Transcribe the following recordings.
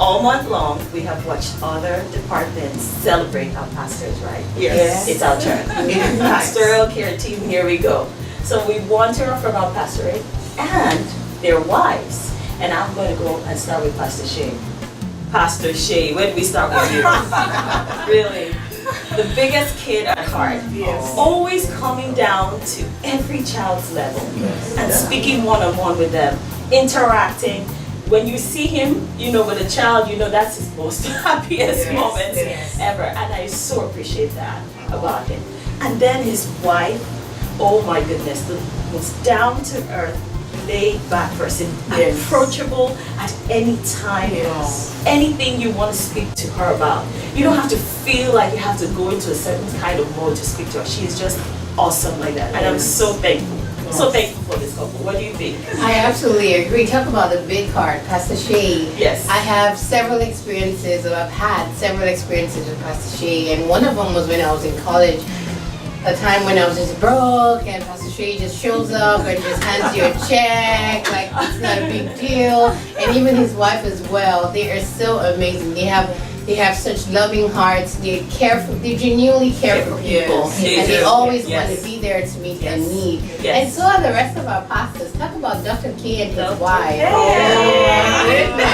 all month long, we have watched other departments celebrate our pastors, right? Yes. It's our turn. Pastoral care team, here we go. So we want to hear from our pastorate and their wives. And I'm going to go and start with Pastor Shay. Pastor Shay, where do we start with you? Really? The biggest kid at heart. Yes. Always coming down to every child's level and speaking one-on-one with them, interacting. When you see him, with a child, that's his most happiest moment ever. And I so appreciate that about him. And then his wife, oh my goodness, the most down-to-earth, laid-back person, approachable at any time. Anything you want to speak to her about. You don't have to feel like you have to go into a certain kind of mode to speak to her. She is just awesome like that. And I'm so thankful. So thankful for this couple. What do you think? I absolutely agree. Talk about the big heart, Pastor Shay. Yes. I have several experiences, or I've had several experiences with Pastor Shay, and one of them was when I was in college. A time when I was just broke, and Pastor Shay just shows up and just hands you a check, like it's not a big deal. And even his wife as well. They are so amazing. They have such loving hearts. They genuinely care for people, and they always want to be there to meet their need. And so are the rest of our pastors. Talk about Dr. K and his wife. Oh my goodness.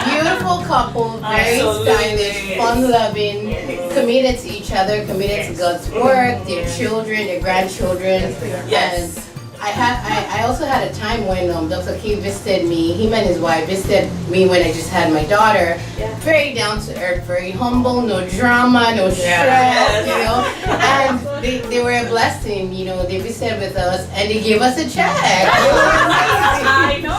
Beautiful couple, very stylish, fun-loving, committed to each other, committed to God's work, their children, their grandchildren. Yes. And I also had a time when Dr. K visited me. Him and his wife visited me when I just had my daughter. Very down to earth, very humble, no drama, no stress, And they were a blessing, They visited with us and they gave us a check. I know.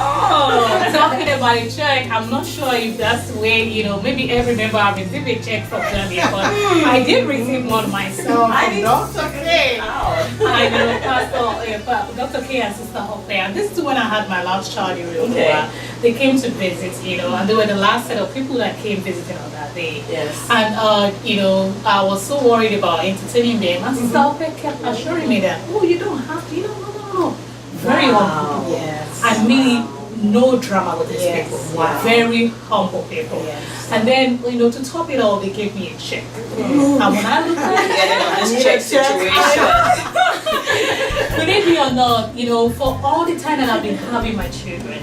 Talking about a check, I'm not sure if that's the way, maybe every member have received a check from Zambia, but I did receive one myself. Dr. K. I know, Pastor. Dr. K and Sister Hope, and this is when I had my last child in Rio. They came to visit, and they were the last set of people that came visiting on that day. Yes. And, I was so worried about entertaining them. And Sister Hope kept assuring me that, you don't have to, no. Very humble. Yes. I mean, no drama with these people. Wow. Very humble people. Yes. And then, to top it all, they gave me a check. And when I looked at This check situation. believe me or not, for all the time that I've been having my children,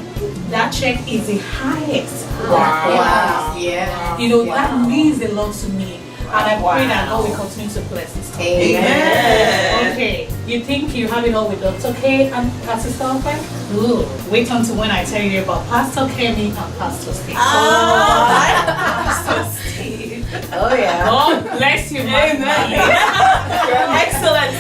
that check is the highest. Wow. Yeah. That means a lot to me. And I pray that God will continue to bless this time. Amen. Okay, you think you have it all with Dr. K and Pastor Stalker? Wait until when I tell you about Pastor Kemi and Pastor Steve. Pastor Steve. Oh yeah. God bless you, my man. Excellent.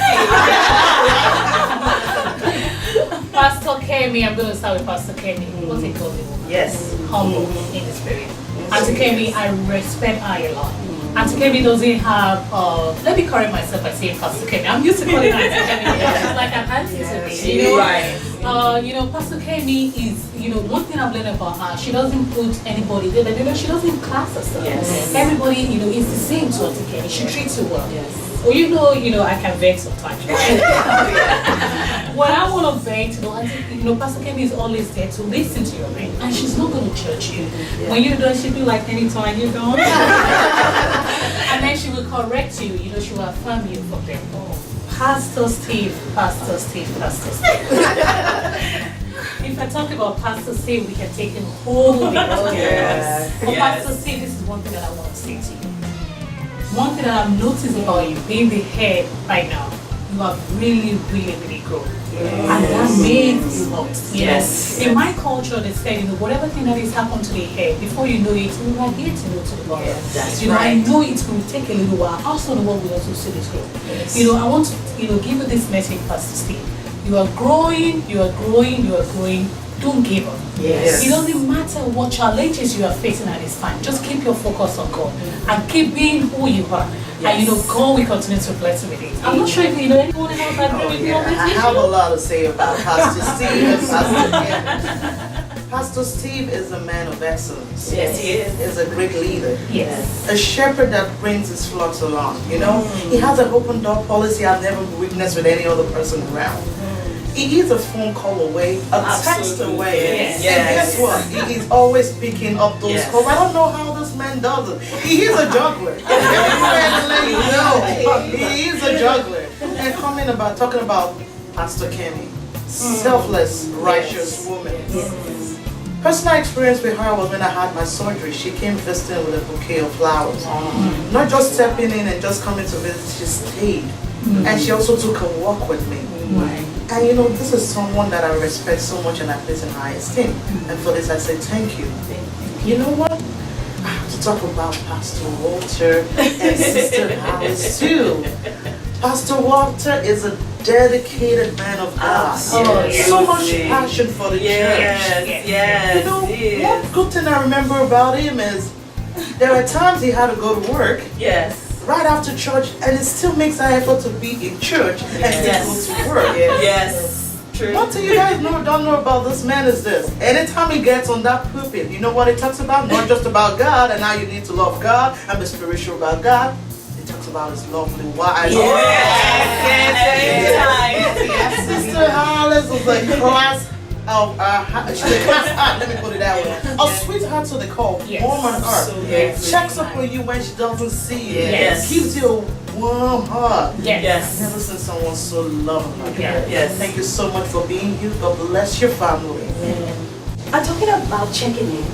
Pastor Kemi, I'm going to start with Pastor Kemi. What's he called? Yes. Humble in the spirit. Auntie Kemi, I respect her a lot. Auntie Kemi doesn't have, let me correct myself by saying Pastor Kemi. I'm used to calling her Auntie Kemi. She's like an auntie to me. Right. Pastor Kemi is, one thing I've learned about her, she doesn't put anybody there. She doesn't class herself. Yes. Everybody, is the same to Auntie Kemi. She treats you well. Yes. Well, I can vent sometimes, right? When I want to vent, Pastor Kemi is always there to listen to your vent, and she's not going to judge you. When you're done, she'll be like, anytime you're done. And then she will correct you, she will affirm you for them. Pastor Steve. If I talk about Pastor Steve, we can take him whole day. But Pastor Steve, this is one thing that I want to say to you. One thing that I've noticed about you being the head right now, you have really, really, really grown. And that means a lot. Yes. In my culture, they say, whatever thing that is happened to the head, before you know it, we are here to know to the bottom. That's I know it will take a little while. Also, the world will also see this growth. Yes. I want to, give you this message, Pastor Steve. You are growing. Don't give up. Yes. It doesn't matter what challenges you are facing at this time. Just keep your focus on God and keep being who you are. Yes. And God will continue to bless you with it. I'm not sure if anyone else agree with me on this I issue. have a lot to say about Pastor Steve and Pastor Kevin. Pastor Steve is a man of excellence. Yes, he is. He's a great leader. Yes. A shepherd that brings his flocks along. He has an open door policy I've never witnessed with any other person around. He is a phone call away, a text Absolutely. away. Yes. And Yes. guess what? He's always picking up those Yes. calls. I don't know how this man does it. He is a juggler. He is a juggler. And talking about Pastor Kenny, selfless, righteous woman. Personal experience with her was when I had my surgery. She came visiting with a bouquet of flowers. Not just stepping in and just coming to visit, she stayed. And she also took a walk with me. And you know, this is someone that I respect so much and I place in high esteem. And for this I say thank you. You know what? I have to talk about Pastor Walter and Sister Alice too. Pastor Walter is a dedicated man of God. So much passion for the church. Yes. You know, one good thing I remember about him is there are times he had to go to work right after church, and he still makes an effort to be in church and still go to work. Yes. True. One thing you guys don't know about this man is this. Anytime he gets on that pulpit, you know what he talks about? Not just about God and how you need to love God and be spiritual about God. He talks about his lovely wife. Sister Alice was a class of she's a class let me put it that way. A sweetheart to the core, warm on heart. Checks up on you when she doesn't see you. Gives you a warm heart. I've never seen someone so loving like that. Thank you so much for being you. God bless your family. I'm talking about checking in.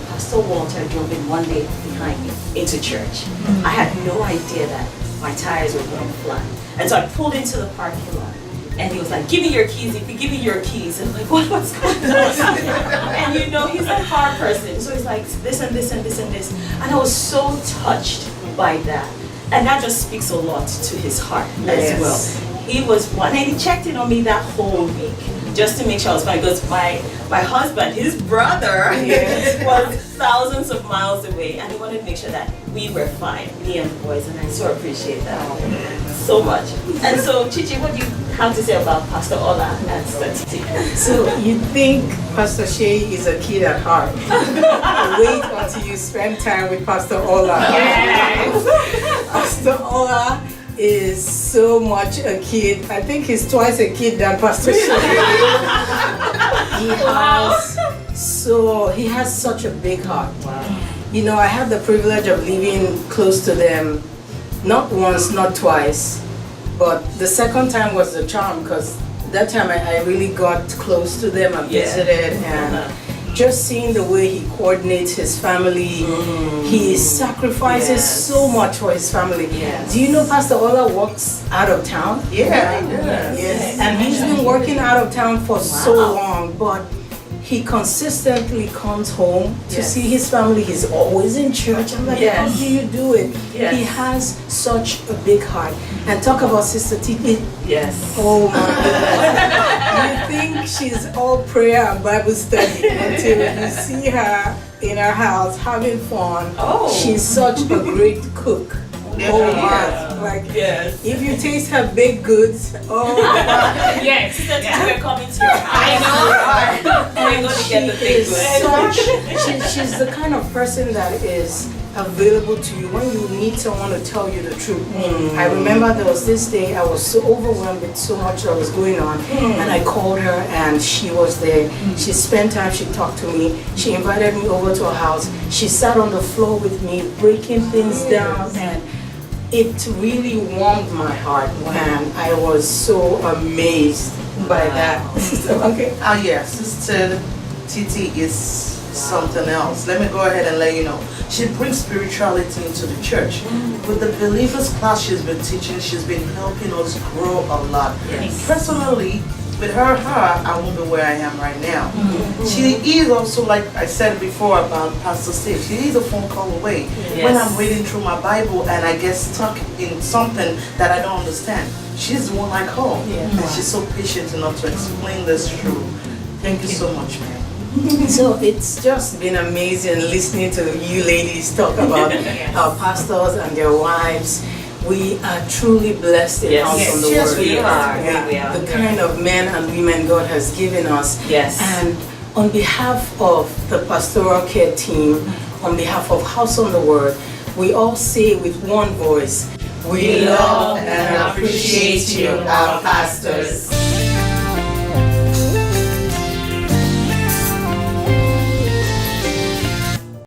Pastor Walter drove in one day behind me into church. I had no idea that my tires were going flat. And so I pulled into the parking lot. And he was like, give me your keys, if you give me your keys. And I'm like, what's going on? And you know, he's a car person. So he's like, this and this and this and this. And I was so touched by that. And that just speaks a lot to his heart as well. He was one, and he checked in on me that whole week just to make sure I was fine. Because my husband, his brother, was thousands of miles away, and he wanted to make sure that we were fine, me and the boys, and I so appreciate that so much. And so, Chichi, what do you have to say about Pastor Ola and Statiti? So you think Pastor Shay is a kid at heart? Wait until you spend time with Pastor Ola. Pastor Ola is so much a kid. I think he's twice a kid than Pastor Shay. He has such a big heart. You know, I had the privilege of living close to them, not once, not twice, but the second time was the charm, because that time I really got close to them and visited, and just seeing the way he coordinates his family, he sacrifices so much for his family. Do you know Pastor Ola works out of town? And he's been working out of town for so long, but he consistently comes home to see his family. He's always in church. I'm like, how do you do it? He has such a big heart. And talk about Sister Titi. Oh my goodness. You think she's all prayer and Bible study until you see her in her house having fun. She's such a great cook. If you taste her baked goods, Sister Titi, we're coming to your house. I know. We're going to get the baked goods. She's the kind of person that is available to you when you need someone to tell you the truth. I remember there was this day I was so overwhelmed with so much that was going on, and I called her and she was there. She spent time, she talked to me, she invited me over to her house, she sat on the floor with me breaking things down, and it really warmed my heart, and I was so amazed by that. Sister Titi is something else. Let me go ahead and let you know. She brings spirituality into the church. With the believers class she's been teaching, she's been helping us grow a lot. Personally, with her heart, I won't be where I am right now. She is also, like I said before about Pastor Steve, she is a phone call away. When I'm reading through my Bible and I get stuck in something that I don't understand, she's the one I call. And she's so patient enough to explain this through. Thank you so much, ma'am. So it's just been amazing listening to you ladies talk about our pastors and their wives. We are truly blessed in House on the Word. We are. The kind of men and women God has given us. And on behalf of the pastoral care team, on behalf of House on the Word, we all say with one voice, we love and appreciate you, our pastors.